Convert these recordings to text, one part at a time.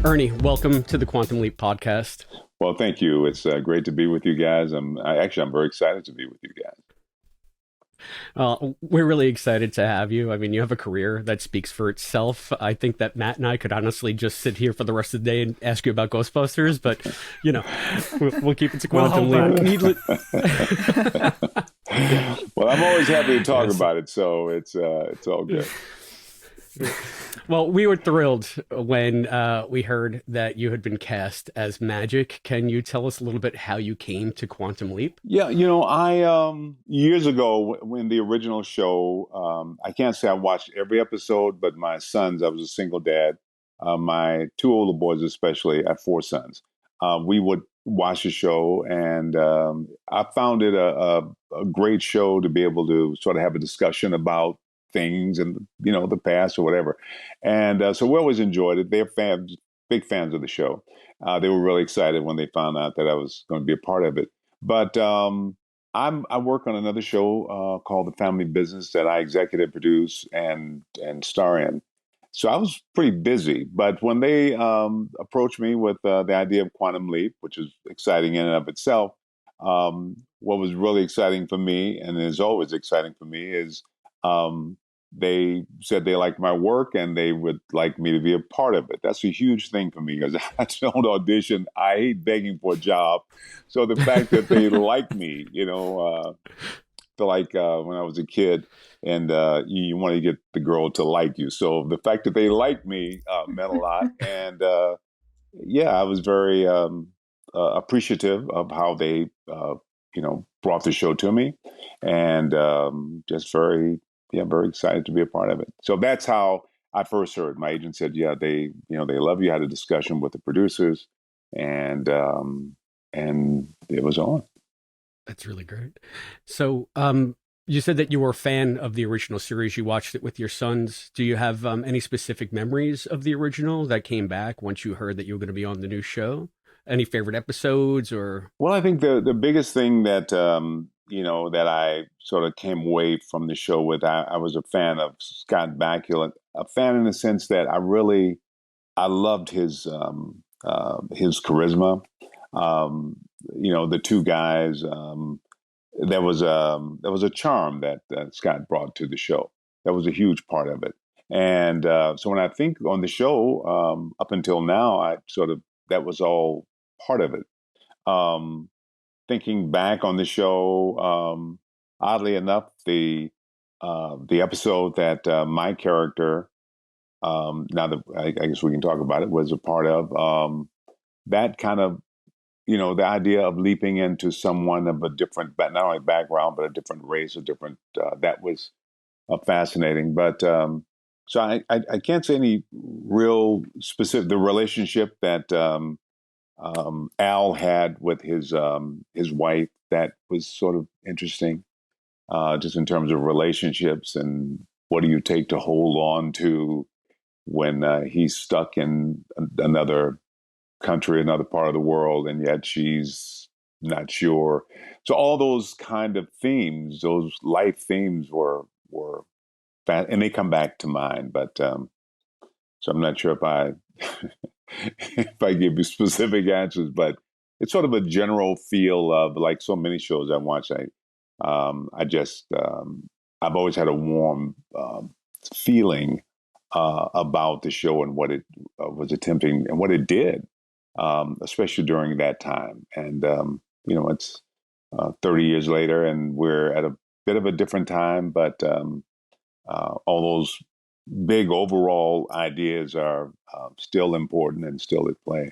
Ernie, welcome to the Quantum Leap podcast. Well, thank you. It's great to be with you guys. I'm very excited to be with you guys. We're really excited to have you. I mean, you have a career that speaks for itself. I think that Matt and I could honestly just sit here for the rest of the day and ask you about Ghostbusters, but, you know, we'll keep it to Quantum Leap. Well, I'm always happy to talk about it, so it's all good. Well, we were thrilled when we heard that you had been cast as Magic. Can you tell us a little bit how you came to Quantum Leap? Yeah, I years ago when the original show, I can't say I watched every episode, but my sons, I was a single dad. My two older boys, especially, I have four sons. We would watch the show, and I found it a great show to be able to sort of have a discussion about things and the past or whatever, and so we always enjoyed it. They're big fans of the show. They were really excited when they found out that I was going to be a part of it. But I work on another show called The Family Business that I executive produce and star in. So I was pretty busy. But when they approached me with the idea of Quantum Leap, which is exciting in and of itself, what was really exciting for me, and is always exciting for me, is they said they liked my work and they would like me to be a part of it. That's a huge thing for me because I don't audition. I hate begging for a job. So the fact that they like me, when I was a kid and you want to get the girl to like you. So the fact that they liked me meant a lot. And I was very appreciative of how they, brought the show to me, and just very excited to be a part of it. So that's how I first heard. My agent said, "Yeah, they love you." I had a discussion with the producers, and it was on. That's really great. So, you said that you were a fan of the original series. You watched it with your sons. Do you have any specific memories of the original that came back once you heard that you were going to be on the new show? Any favorite episodes or? Well, I think the biggest thing that that I sort of came away from the show with, I was a fan of Scott Bakula, a fan in the sense that I loved his charisma. The two guys. There was a charm that Scott brought to the show. That was a huge part of it. And so when I think on the show, up until now, that was all part of it. Thinking back on the show, oddly enough, the episode that my character, now that I guess we can talk about it, was a part of, that kind of, the idea of leaping into someone of a different, not only background, but a different race, that was fascinating. But so I can't say any real specific, the relationship that Al had with his wife, that was sort of interesting, just in terms of relationships and what do you take to hold on to when he's stuck in another country, another part of the world, and yet she's not sure. So all those kind of themes, those life themes, were and they come back to mind. But so I'm not sure if I if I give you specific answers, but it's sort of a general feel of, like so many shows I watch. I've always had a warm feeling about the show and what it was attempting and what it did, especially during that time. And it's 30 years later, and we're at a bit of a different time, but all those big overall ideas are still important and still at play.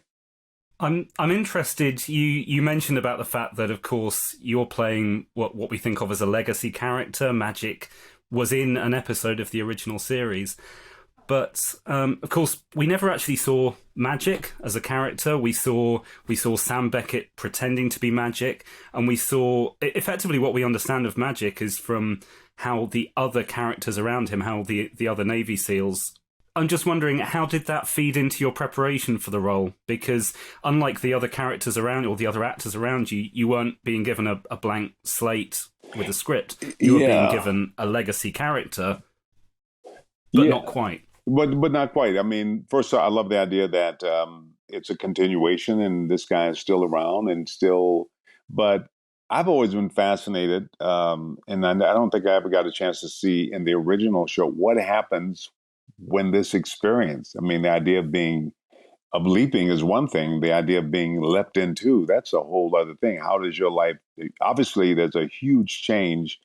I'm interested. You mentioned about the fact that, of course, you're playing what we think of as a legacy character. Magic was in an episode of the original series, but of course, we never actually saw Magic as a character. We saw Sam Beckett pretending to be Magic, and we saw effectively what we understand of Magic is from how the other characters around him, how the other Navy SEALs. I'm just wondering, how did that feed into your preparation for the role? Because unlike the other characters around, or the other actors around you, you weren't being given a blank slate with a script. You were being given a legacy character, but not quite. but not quite. I mean, first, I love the idea that it's a continuation, and this guy is still around and still. But I've always been fascinated, and I don't think I ever got a chance to see in the original show what happens when this experience. I mean, the idea of leaping is one thing. The idea of being leapt into, that's a whole other thing. How does your life? Obviously, there's a huge change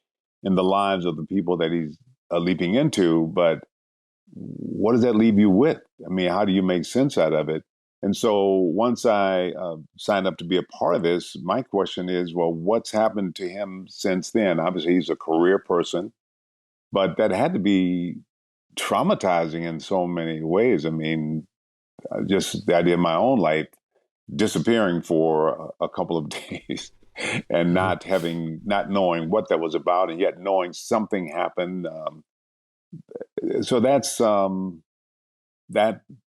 in the lives of the people that he's leaping into, but what does that leave you with? I mean, how do you make sense out of it? And so once I signed up to be a part of this, my question is, well, what's happened to him since then? Obviously, he's a career person, but that had to be traumatizing in so many ways. I mean, just the idea of my own life disappearing for a couple of days and Mhm. not knowing what that was about, and yet knowing something happened. So that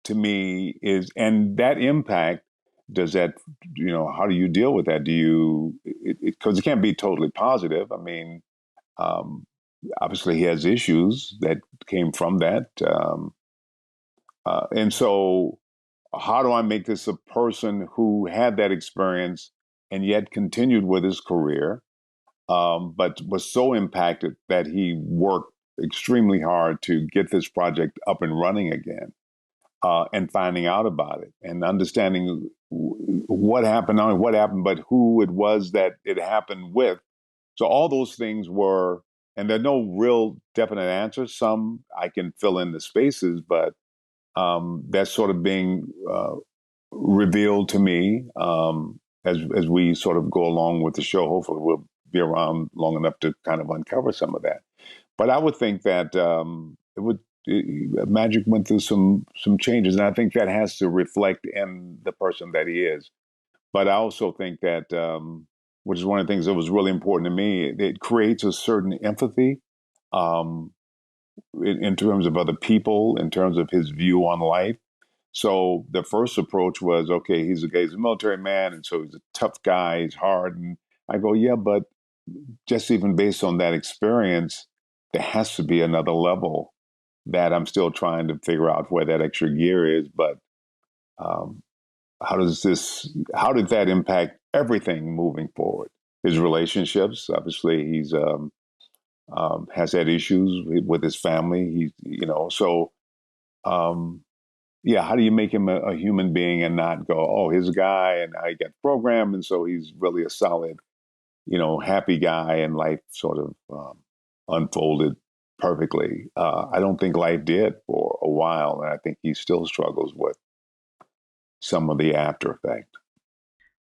to me is, and that impact, does that, how do you deal with that? Do you, because it can't be totally positive. I mean, um, obviously he has issues that came from that. And so how do I make this a person who had that experience and yet continued with his career, but was so impacted that he worked extremely hard to get this project up and running again, and finding out about it and understanding what happened, not only what happened, but who it was that it happened with. So all those things were, and there are no real definite answers. Some I can fill in the spaces, but that's sort of being revealed to me, as we sort of go along with the show. Hopefully, we'll be around long enough to kind of uncover some of that. But I would think that Magic went through some changes, and I think that has to reflect in the person that he is. But I also think that, which is one of the things that was really important to me, it creates a certain empathy, um, in terms of other people, in terms of his view on life. So the first approach was, okay, he's a military man, and so he's a tough guy, he's hard. And I go, yeah, but just even based on that experience, there has to be another level that I'm still trying to figure out where that extra gear is. But um, how did that impact everything moving forward? His relationships, obviously, he's has had issues with his family. So um, yeah, how do you make him a human being and not go, oh, here's a guy and I got programmed, and so he's really a solid, happy guy, and life sort of unfolded perfectly. I don't think life did for a while, and I think he still struggles with some of the after effect.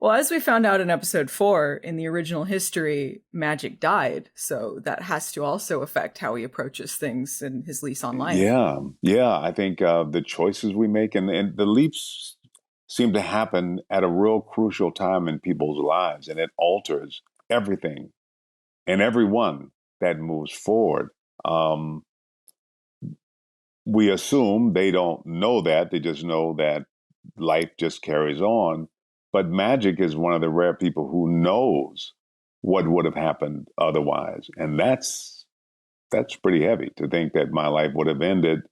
Well, as we found out in episode 4, in the original history, Magic died, so that has to also affect how he approaches things in his lease on life. Yeah, yeah. I think the choices we make, and the leaps seem to happen at a real crucial time in people's lives, and it alters everything and everyone that moves forward. Um, we assume they don't know that; they just know that life just carries on. But Magic is one of the rare people who knows what would have happened otherwise, and that's pretty heavy to think that my life would have ended,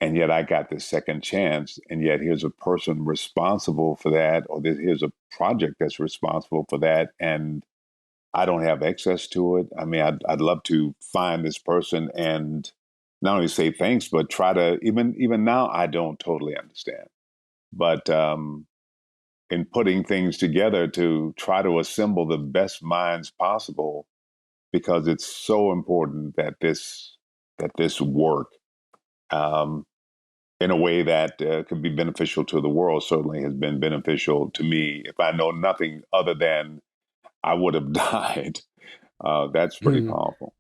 and yet I got this second chance, and yet here's a person responsible for that, or here's a project that's responsible for that, and I don't have access to it. I mean, I'd love to find this person and not only say thanks, but try to, even now I don't totally understand. But in putting things together to try to assemble the best minds possible, because it's so important that this work, um, in a way that could be beneficial to the world, certainly has been beneficial to me. If I know nothing other than I would have died, that's pretty Mhm. powerful.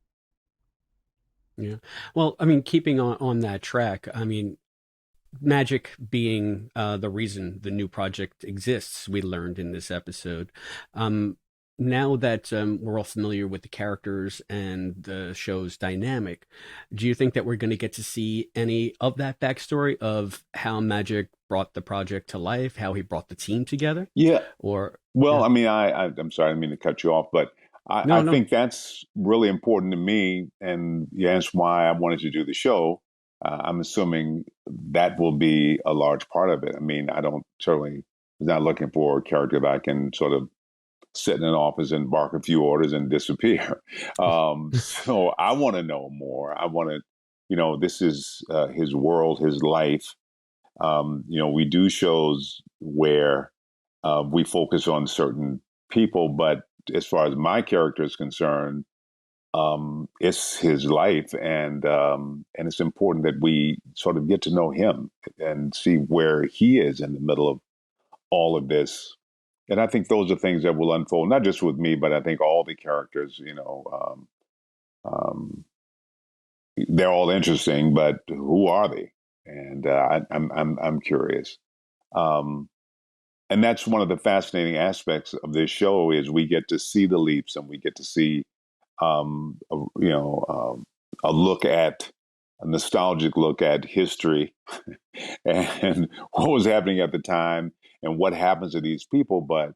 Yeah. Well, I mean, keeping on that track, I mean, Magic being the reason the new project exists, we learned in this episode. Um, Now that we're all familiar with the characters and the show's dynamic, do you think that we're going to get to see any of that backstory of how Magic brought the project to life, how he brought the team together? Yeah. Or, Well, yeah. I mean, I'm sorry, I didn't mean to cut you off, but I No, no. think that's really important to me, and you asked why I wanted to do the show. I'm assuming that will be a large part of it. I mean, I don't certainly was not looking for a character that I can sort of sit in an office and bark a few orders and disappear. So I want to know more. I want to, this is his world, his life. We do shows where we focus on certain people, but as far as my character is concerned, it's his life, and it's important that we sort of get to know him and see where he is in the middle of all of this. And I think those are things that will unfold, not just with me, but I think all the characters. They're all interesting, but who are they? And I'm curious. Um, and that's one of the fascinating aspects of this show is we get to see the leaps and we get to see a, a look at a nostalgic look at history and what was happening at the time and what happens to these people. But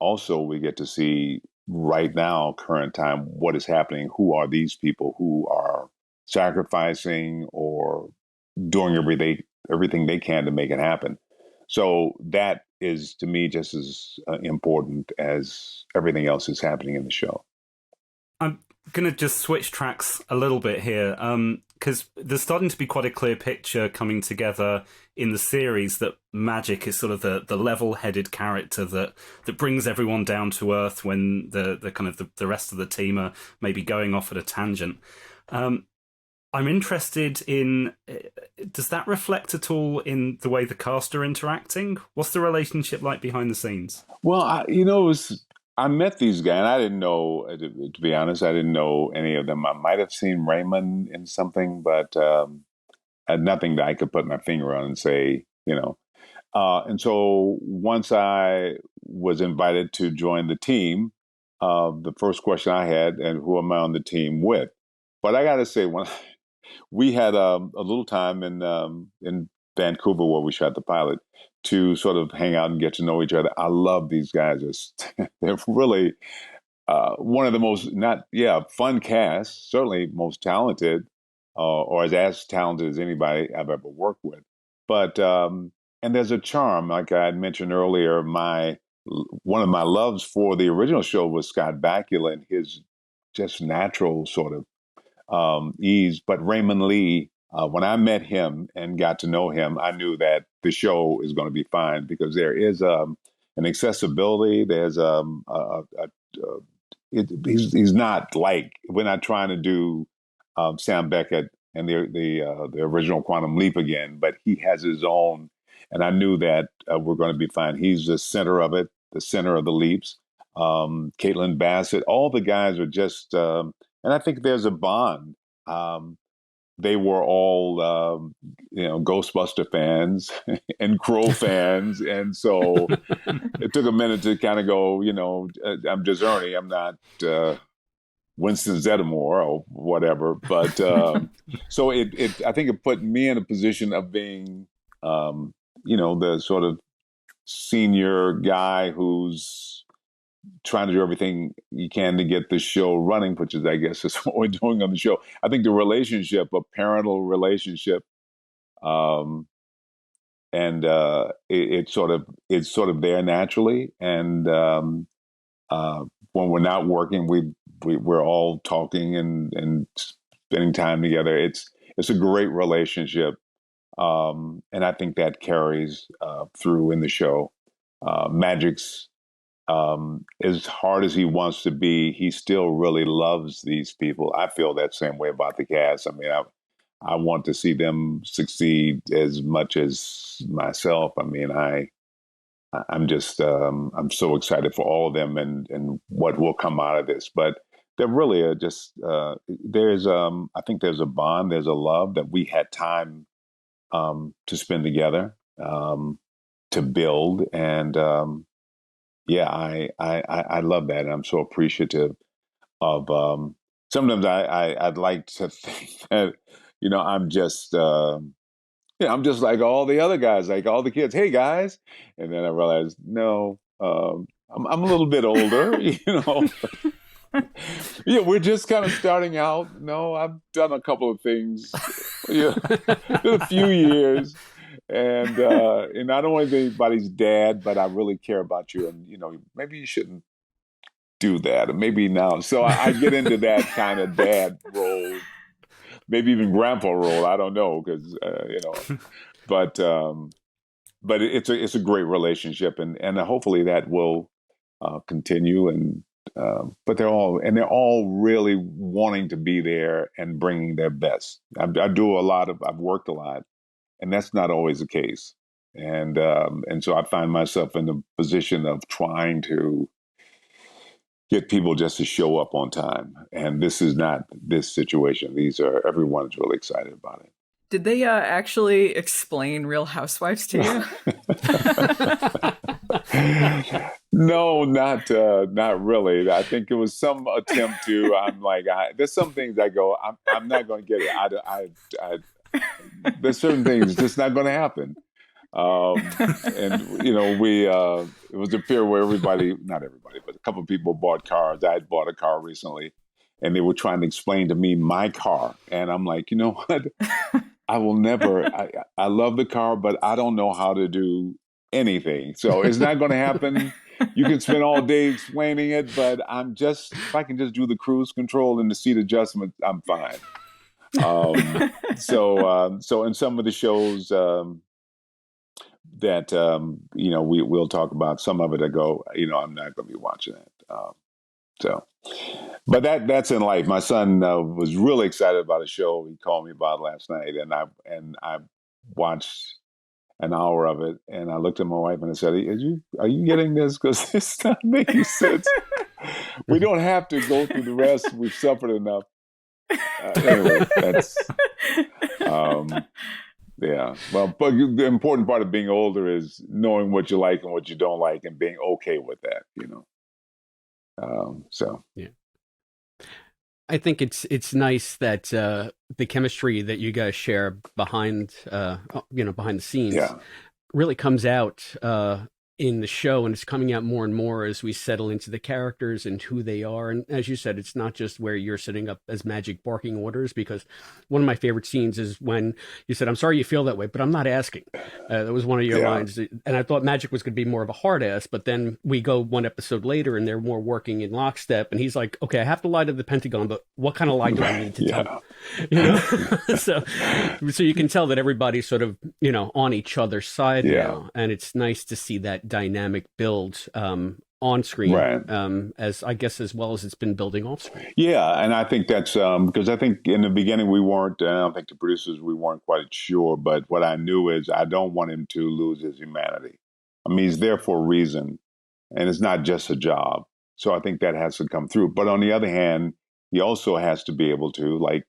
also we get to see right now, current time, what is happening. Who are these people who are sacrificing or doing everything they can to make it happen? So that is to me just as important as everything else is happening in the show. I'm going to just switch tracks a little bit here, because there's starting to be quite a clear picture coming together in the series that Magic is sort of the level-headed character that brings everyone down to earth when the kind of the rest of the team are maybe going off at a tangent. I'm interested in, does that reflect at all in the way the cast are interacting? What's the relationship like behind the scenes? Well, I met these guys, and I didn't know, to be honest, I didn't know any of them. I might have seen Raymond in something, but had nothing that I could put my finger on and say, And so once I was invited to join the team, the first question I had, and who am I on the team with? But I got to say, when we had a little time in Vancouver where we shot the pilot to sort of hang out and get to know each other. I love these guys. They're really one of the most fun casts, certainly most talented, or as talented as anybody I've ever worked with. But and there's a charm, like I had mentioned earlier. One of my loves for the original show was Scott Bakula and his just natural sort of ease. But Raymond Lee, when I met him and got to know him, I knew that the show is going to be fine because there is an accessibility. There's he's not like, we're not trying to do Sam Beckett and the original Quantum Leap again, but he has his own, and I knew that we're going to be fine. He's the center of it, the center of the leaps. Caitlin Bassett, all the guys are just, and I think there's a bond. They were all, Ghostbuster fans and Crow fans, and so it took a minute to kind of go, I'm just Ernie. I'm not Winston Zeddemore or whatever. But so I think it put me in a position of being, the sort of senior guy who's trying to do everything you can to get the show running, which is, I guess, is what we're doing on the show. I think the relationship, a parental relationship, and it's sort of there naturally. And when we're not working, we're all talking and spending time together. It's a great relationship, and I think that carries through in the show. Magic's as hard as he wants to be, he still really loves these people. I feel that same way about the cast. I mean, I want to see them succeed as much as myself. I mean, I'm just I'm so excited for all of them and what will come out of this. But there really are just there's I think there's a bond, there's a love that we had time to spend together, to build, and I love that, and I'm so appreciative of. Sometimes I'd like to think that I'm just like all the other guys, like all the kids. Hey guys, and then I realized no, I'm a little bit older, Yeah, we're just kind of starting out. No, I've done a couple of things. Yeah, been a few years, and I don't want to be anybody's dad, but I really care about you, and maybe you shouldn't do that, or maybe now. So I get into that kind of dad role, maybe even grandpa role. I don't know because but it's a great relationship, and hopefully that will continue. And but they're all really wanting to be there and bringing their best. I've worked a lot, and that's not always the case. And so I find myself in the position of trying to get people just to show up on time. And this is not this situation. Everyone's really excited about it. Did they actually explain Real Housewives to you? No, not really. I think it was some attempt to. I'm like, there's some things I go, I'm not going to get it. There's certain things just not going to happen. And it was a period where not everybody, but a couple of people bought cars. I had bought a car recently, and they were trying to explain to me my car, and I'm like, you know what? I will never. I love the car, but I don't know how to do anything, so it's not going to happen. You can spend all day explaining it, but if I can just do the cruise control and the seat adjustment, I'm fine. So in some of the shows that we'll talk about, some of it I go, I'm not going to be watching it. But that's in life. My son was really excited about a show he called me about last night, and I watched an hour of it, and I looked at my wife and I said, "Are you getting this? Because it's not making sense. We don't have to go through the rest. We've suffered enough." Anyway, that's yeah. Well, but the important part of being older is knowing what you like and what you don't like, and being okay with that. So yeah. I think it's nice that the chemistry that you guys share behind behind the scenes really comes out in the show, and it's coming out more and more as we settle into the characters and who they are. And as you said, it's not just where you're sitting up as Magic barking orders, because one of my favorite scenes is when you said, "I'm sorry you feel that way, but I'm not asking." That was one of your lines. And I thought Magic was going to be more of a hard ass, but then we go one episode later and they're more working in lockstep. And he's like, "Okay, I have to lie to the Pentagon, but what kind of lie do I need to tell?" So you can tell that everybody's sort of, on each other's side now. And it's nice to see that dynamic build on screen, as I guess as well as it's been building off screen. Yeah, and I think that's because I think in the beginning we weren't, and I don't think the producers, we weren't quite sure, but what I knew is I don't want him to lose his humanity. I mean, he's there for a reason, and it's not just a job. So I think that has to come through. But on the other hand, he also has to be able to, like,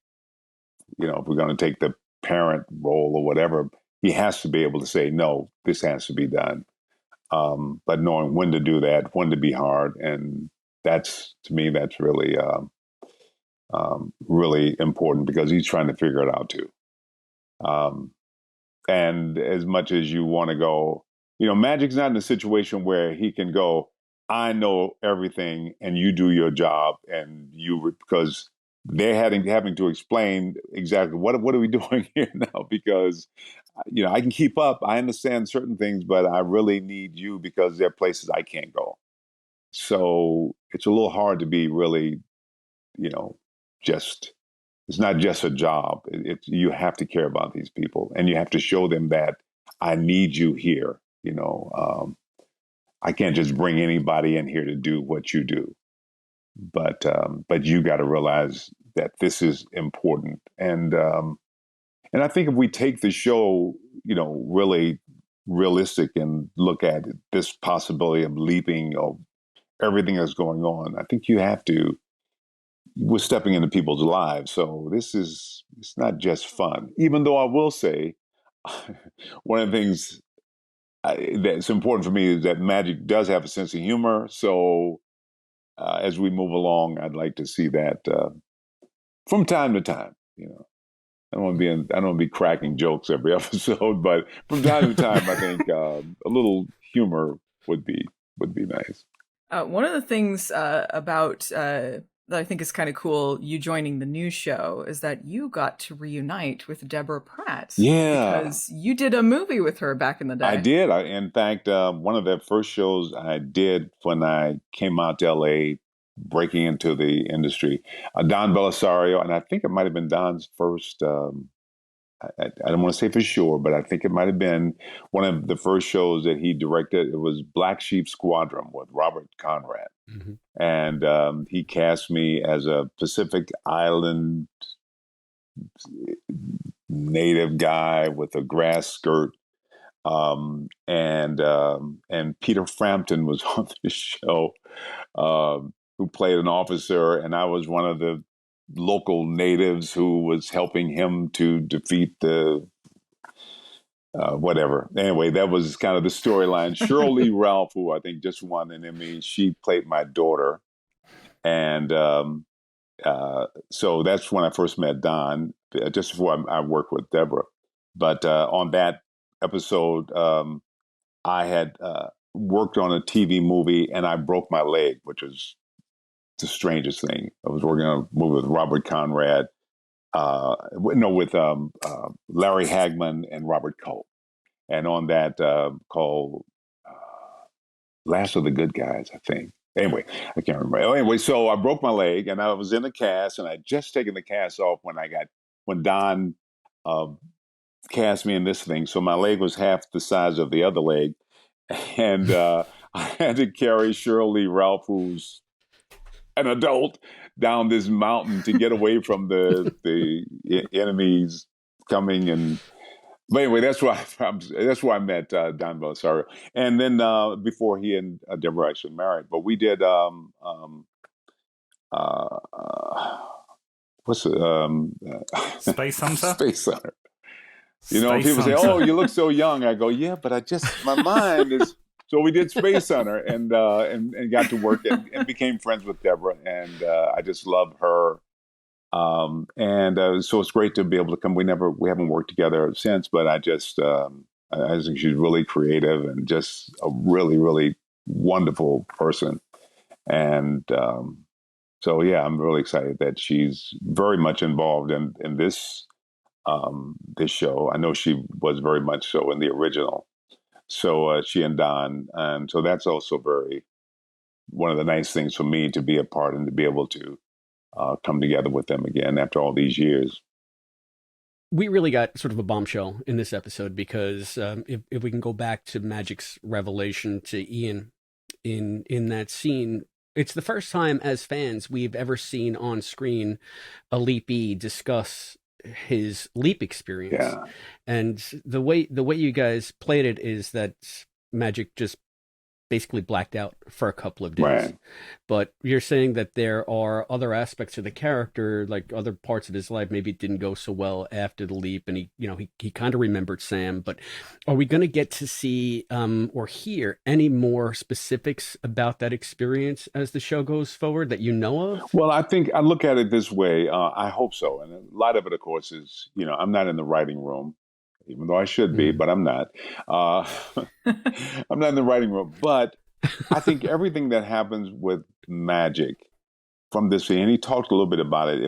if we're going to take the parent role or whatever, he has to be able to say, no, this has to be done. But knowing when to do that, when to be hard, and to me, that's really, really important, because he's trying to figure it out too. And as much as you want to go, Magic's not in a situation where he can go, "I know everything, and you do your job," because they're having to explain exactly what are we doing here now, because I can keep up. I understand certain things, but I really need you because there are places I can't go. So it's a little hard to be really, it's not just a job. You have to care about these people, and you have to show them that I need you here. I can't just bring anybody in here to do what you do. But you got to realize that this is important. And I think if we take the show, really realistic and look at this possibility of leaping of everything that's going on, I think we're stepping into people's lives. So it's not just fun, even though I will say one of the things that's important for me is that Magic does have a sense of humor. So as we move along, I'd like to see that from time to time. I don't want to be cracking jokes every episode, but from time to time, I think a little humor would be nice. One of the things about that I think is kind of cool, you joining the new show, is that you got to reunite with Deborah Pratt Yeah, because you did a movie with her back in the I day. did. In fact, one of the first shows I did when I came out to LA, breaking into the industry, Don Belisario, and I think it might have been Don's first. I don't want to say for sure, but I think it might have been one of the first shows that he directed. It was Black Sheep Squadron with Robert Conrad. Hmm. And he cast me as a Pacific Island native guy with a grass skirt. And Peter Frampton was on the show, who played an officer, and I was one of the local natives who was helping him to defeat the whatever. Anyway, that was kind of the storyline. Shirley Ralph, who I think just won an Emmy, she played my daughter, and so that's when I first met Don, just before I worked with Deborah. But on that episode, I had worked on a TV movie and I broke my leg, which was the strangest thing. I was working on a movie with Robert Conrad, with Larry Hagman and Robert Culp. And on that called Last of the Good Guys, I think. Anyway, I can't remember. Anyway, so I broke my leg, and I was in the cast, and I would just taken the cast off when Don uh, cast me in this thing. So my leg was half the size of the other leg, and I had to carry Shirley Ralph, who's an adult, down this mountain to get away from the enemies coming. And but anyway, that's why I met Don Belisario, and then before he and Deborah actually married. But we did uh, what's it, Space Hunter? Space Hunter. Space People say, Hunter. "Oh, you look so young." I go, "Yeah, but my mind is." So we did Space Hunter, and got to work and became friends with Deborah, and I just love her. So it's great to be able to come. We haven't worked together since, but I think she's really creative and just a really, really wonderful person. And so, yeah, I'm really excited that she's very much involved in this show. I know she was very much so in the original. So she and Don, and so that's also one of the nice things for me to be a part and to be able to come together with them again after all these years. We really got sort of a bombshell in this episode because if we can go back to Magic's revelation to Ian in that scene, it's the first time as fans we've ever seen on screen a leapee discuss his leap experience. Yeah, And the way you guys played it is that Magic just basically blacked out for a couple of days. right. But you're saying that there are other aspects of the character, like other parts of his life, maybe it didn't go so well after the leap, and he kind of remembered Sam. But are we going to get to see or hear any more specifics about that experience as the show goes forward that you know of? Well, I think I look at it this way. I hope so. And a lot of it, of course, is, I'm not in the writing room, even though I should be, but I'm not. Uh, I'm not in the writing room. But I think everything that happens with Magic from this scene, and he talked a little bit about it.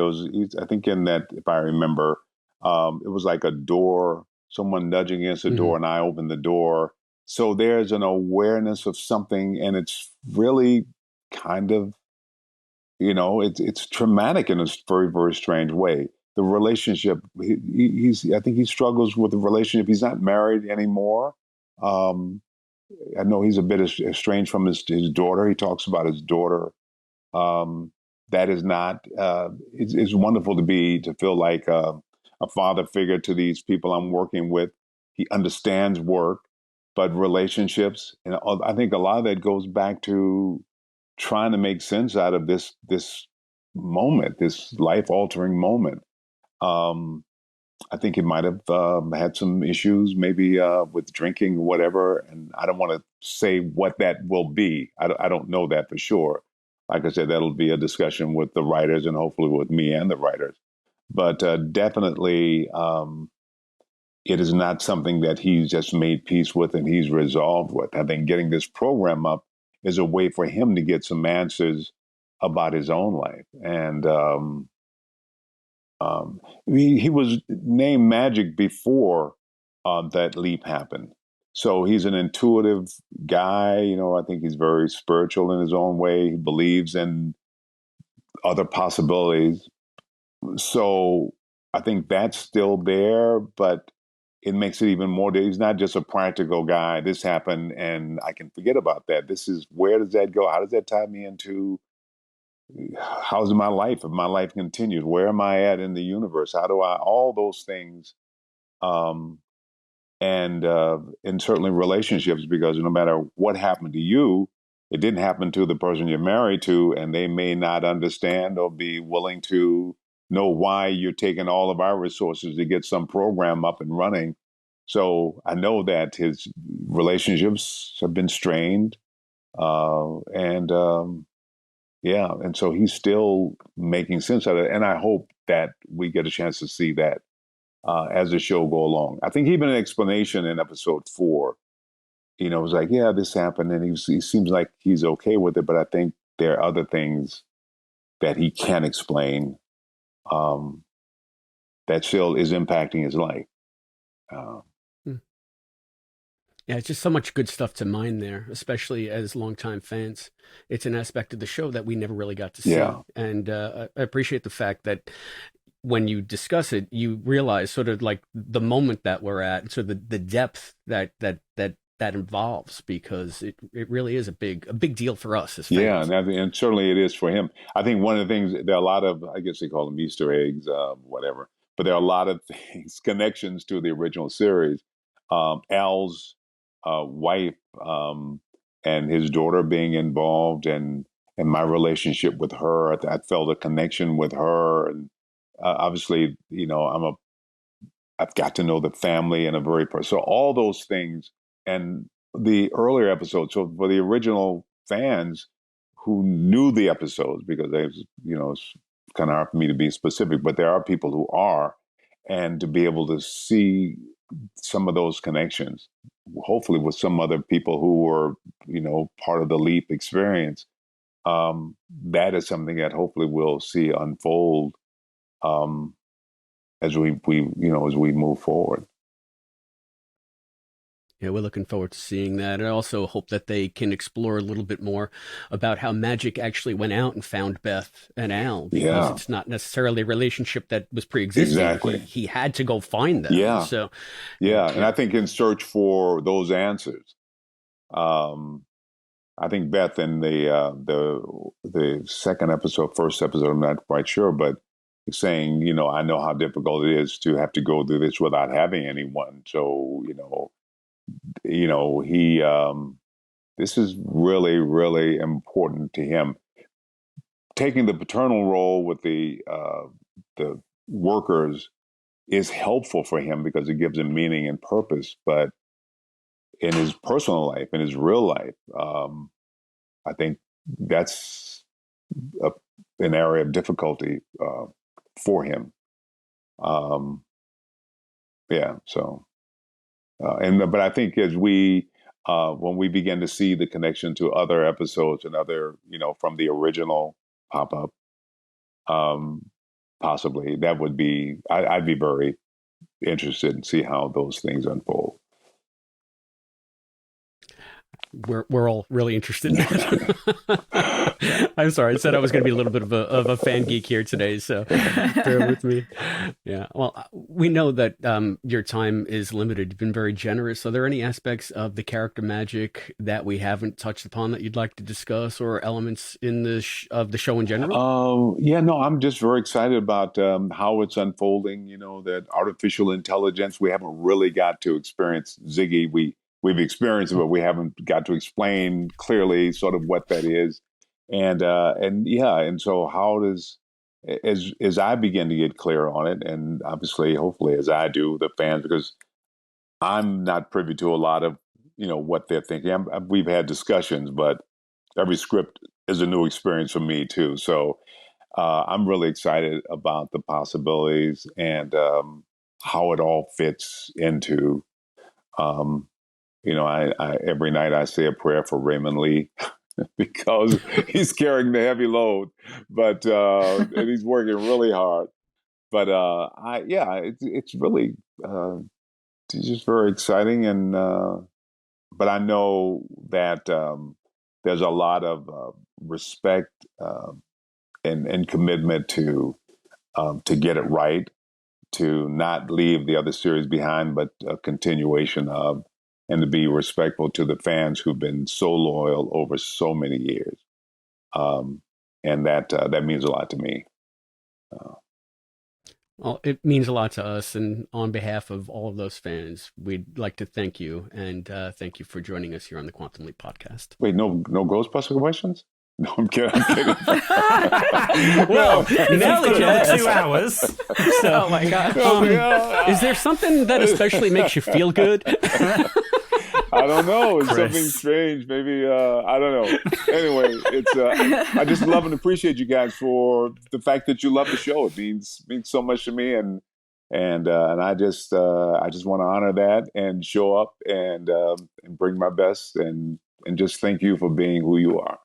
I think in that, if I remember, it was like a door, someone nudging against the door, and I opened the door. So there's an awareness of something, and it's really kind of, it's traumatic in a very, very strange way. The relationship, I think he struggles with the relationship. He's not married anymore. Um, I know he's a bit estranged from his daughter. He talks about his daughter. That is not. It's wonderful to feel like a father figure to these people I'm working with. He understands work, but relationships, and I think a lot of that goes back to trying to make sense out of this moment, this life altering moment. Um, I think he might have had some issues, maybe with drinking or whatever. And I don't want to say what that will be. I don't know that for sure. Like I said, that'll be a discussion with the writers and hopefully with me and the writers. But definitely, it is not something that he's just made peace with and he's resolved with. I think getting this program up is a way for him to get some answers about his own life. And he was named Magic before that leap happened. So he's an intuitive guy. I think he's very spiritual in his own way. He believes in other possibilities. So I think that's still there, but it makes it even more. He's not just a practical guy. This happened, and I can forget about that. This is, where does that go? How does that tie me into how's my life? If my life continues, where am I at in the universe? How do I, all those things, um, and certainly relationships, because no matter what happened to you, it didn't happen to the person you're married to, and they may not understand or be willing to know why you're taking all of our resources to get some program up and running. So I know that his relationships have been strained, and yeah, and so he's still making sense of it. And I hope that we get a chance to see that as the show go along. I think even an explanation in episode 4, it was like, yeah, this happened, and he seems like he's okay with it. But I think there are other things that he can't explain, um, that still is impacting his life. Uh, Yeah, it's just so much good stuff to mine there, especially as longtime fans. It's an aspect of the show that we never really got to see. yeah, And I appreciate the fact that when you discuss it, you realize sort of like the moment that we're at, sort of the depth that involves, because it really is a big deal for us as yeah, fans. and certainly it is for him. I think one of the things, there are a lot of, I guess they call them Easter eggs, whatever, but there are a lot of things, connections to the original series. Al's wife, and his daughter being involved, and my relationship with her. I felt a connection with her, and obviously, I've got to know the family in a very so all those things, and the earlier episodes. So for the original fans who knew the episodes, because it's kind of hard for me to be specific, but there are people who are, and to be able to see some of those connections, hopefully with some other people who were, part of the Leap experience. That is something that hopefully we'll see unfold, um, as we move forward. Yeah, we're looking forward to seeing that. I also hope that they can explore a little bit more about how Magic actually went out and found Beth and Al, because Yeah, it's not necessarily a relationship that was pre-existing. He exactly. he had to go find them. Yeah, So, yeah, and yeah. I think in search for those answers, um, I think Beth in the second episode, first episode, I'm not quite sure, but saying, I know how difficult it is to have to go through this without having anyone. So, he this is really, really important to him. Taking the paternal role with the workers is helpful for him because it gives him meaning and purpose. But in his personal life, in his real life, I think that's a, an area of difficulty for him. Um, yeah. So, but I think as when we begin to see the connection to other episodes and other, from the original pop up, um, possibly that would be, I'd be very interested in see how those things unfold. We're all really interested in Yeah. that. I'm sorry, I said I was going to be a little bit of a fan geek here today, so bear with me. Yeah, well, we know that your time is limited. You've been very generous. Are there any aspects of the character Magic that we haven't touched upon that you'd like to discuss, or elements in of the show in general? Yeah, no, I'm just very excited about how it's unfolding. That artificial intelligence, we haven't really got to experience Ziggy. We've experienced it, but we haven't got to explain clearly sort of what that is. And yeah, and so how does, as I begin to get clear on it, and obviously, hopefully, as I do, the fans, because I'm not privy to a lot of what they're thinking. We've had discussions, but every script is a new experience for me too. So I'm really excited about the possibilities and how it all fits into. Um, I every night I say a prayer for Raymond Lee because he's carrying the heavy load, but and he's working really hard. But it's really it's just very exciting, and but I know that there's a lot of respect and commitment to get it right, to not leave the other series behind, but a continuation of, and to be respectful to the fans who've been so loyal over so many years. Um, and that means a lot to me. Well, it means a lot to us, and on behalf of all of those fans, we'd like to thank you and thank you for joining us here on the Quantum Leap podcast. Wait, no Ghostbuster questions? No, I'm kidding. I'm kidding. Well, now that you another asked, 2 hours. so, Oh my god. is there something that especially makes you feel good? I don't know. It's Chris. something strange. Maybe I don't know. Anyway, it's I just love and appreciate you guys for the fact that you love the show. It means so much to me, and I just want to honor that and show up and bring my best and just thank you for being who you are.